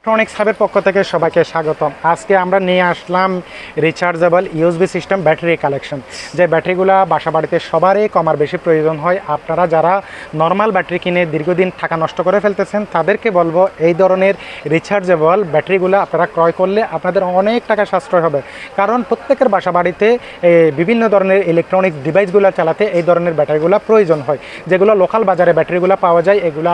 Electronics হাবের পক্ষ থেকে সবাইকে স্বাগতম। আজকে আমরা নিয়ে আসলাম rechargeable USB system battery collection. যে ব্যাটারিগুলো বাসা বাড়িতে সবারই কমার বেশি প্রয়োজন হয়। আপনারা যারা নর্মাল ব্যাটারি কিনে দীর্ঘদিন টাকা নষ্ট করে ফেলতেছেন তাদেরকে বলবো এই ধরনের রিচার্জেবল ব্যাটারিগুলো আপনারা ক্রয় করলে আপনাদের অনেক টাকা সাশ্রয় হবে। কারণ প্রত্যেকের বাসা বাড়িতে বিভিন্ন ধরনের ইলেকট্রনিক্স ডিভাইসগুলো চালাতে এই ধরনের ব্যাটারিগুলো প্রয়োজন হয়। যেগুলো লোকাল বাজারে ব্যাটারিগুলো পাওয়া যায় এগুলা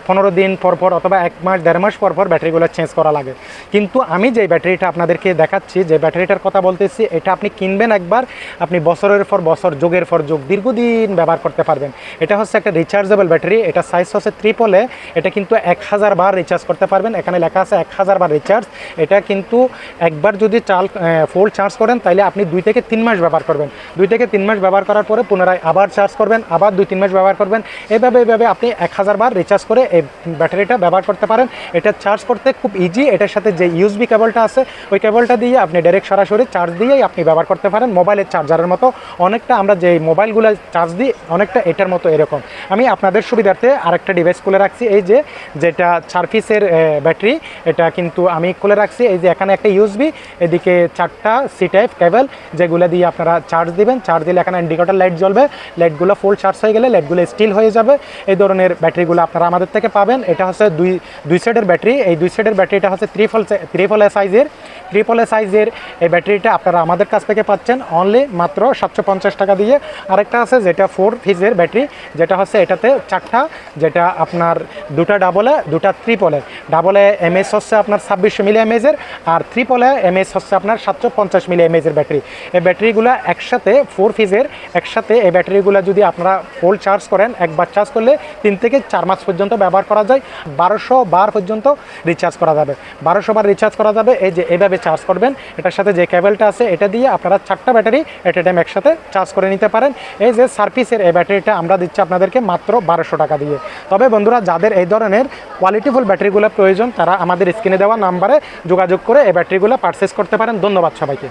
15 দিন পর পর অথবা 1 মাস 1.5 মাস পর পর ব্যাটারিগুলো চেঞ্জ করা লাগে। কিন্তু আমি যে ব্যাটারিটা আপনাদেরকে দেখাচ্ছি, যে ব্যাটারিটার কথা বলতেছি, এটা আপনি কিনবেন একবার, আপনি বছরের পর বছর, যুগের পর যুগ দীর্ঘদিন ব্যবহার করতে পারবেন। এটা হচ্ছে একটা রিচার্জেবল ব্যাটারি। এটা সাইজ হচ্ছে ট্রিপলে। এটা কিন্তু 1000 বার রিচার্জ করতে পারবেন। এখানে লেখা আছে 1000 বার রিচার্জ। এটা কিন্তু একবার যদি ফুল চার্জ করেন তাহলে আপনি 2 থেকে 3 মাস ব্যবহার করবেন। 2 থেকে 3 মাস ব্যবহার করার পরে পুনরায় আবার চার্জ করবেন, আবার 2-3 মাস ব্যবহার করবেন। এভাবে আপনি 1000 বার রিচার্জ করে এই ব্যাটারিটা ব্যবহার করতে পারেন। এটা চার্জ করতে খুব ইজি। এটার সাথে যে ইউএসবি কেবলটা আছে ওই কেবলটা দিয়ে আপনি ডাইরেক্ট সরাসরি চার্জ দিয়েই আপনি ব্যবহার করতে পারেন। মোবাইলের চার্জারের মতো অনেকটা, আমরা যে মোবাইলগুলো চার্জ দিই অনেকটা এটার মতো এরকম। আমি আপনাদের সুবিধার্থে আরেকটা ডিভাইস খুলে রাখছি, এই যে যেটা 4 পিসের ব্যাটারি, এটা কিন্তু আমি খুলে রাখছি। এই যে এখানে একটা ইউএসবি, এদিকে 4টা সি টাইপ কেবল, যেগুলো দিয়ে আপনারা চার্জ দিবেন। চার্জ দিলে এখানে ইন্ডিকেটর লাইট জ্বলবে। লাইটগুলো ফুল চার্জ হয়ে গেলে লাইটগুলো স্টিল হয়ে যাবে। এই ধরনের ব্যাটারিগুলো আপনারা আমাদের থেকে পাবেন। এটা হচ্ছে দুই সেটের ব্যাটারি। এই 2 সেটের ব্যাটারিটা হচ্ছে ট্রিপল এ সাইজের এই ব্যাটারিটা আপনারা আমাদের কাছ থেকে পাচ্ছেন অনলি মাত্র 750 টাকা দিয়ে। আরেকটা আছে যেটা 4 পিসের ব্যাটারি, যেটা হচ্ছে এটাতে 4টা, যেটা আপনার 2টা ডাবলে 2টা ট্রিপলে। ডাবলে এমএস হচ্ছে আপনার 2600 মিলি এমএজের, আর ট্রিপলে এমএস হচ্ছে আপনার 750 মিলি এমএজের ব্যাটারি। এই ব্যাটারিগুলো একসাথে 4 পিসের একসাথে এই ব্যাটারিগুলো যদি আপনারা ফুল চার্জ করেন, একবার চার্জ করলে 3 থেকে 4 মাস পর্যন্ত ব্যবহার করা যায়। 1200 বার পর্যন্ত রিচার্জ করা যাবে। 1200 বার রিচার্জ করা যাবে। এই যে এভাবে চার্জ করবেন, এটার সাথে যে কেবলটা আছে এটা দিয়ে আপনারা 4টা ব্যাটারি এট এ টাইম একসাথে চার্জ করে নিতে পারেন। এই যে সার্ভিসের এই ব্যাটারিটা আমরা দিচ্ছি আপনাদেরকে মাত্র 1200 টাকা দিয়ে। তবে বন্ধুরা, যাদের এই ধরনের কোয়ালিটিফুল ব্যাটারিগুলো প্রয়োজন তারা আমাদের স্ক্রিনে দেওয়া নাম্বারে যোগাযোগ করে এই ব্যাটারিগুলো পারচেস করতে পারেন। ধন্যবাদ সবাইকে।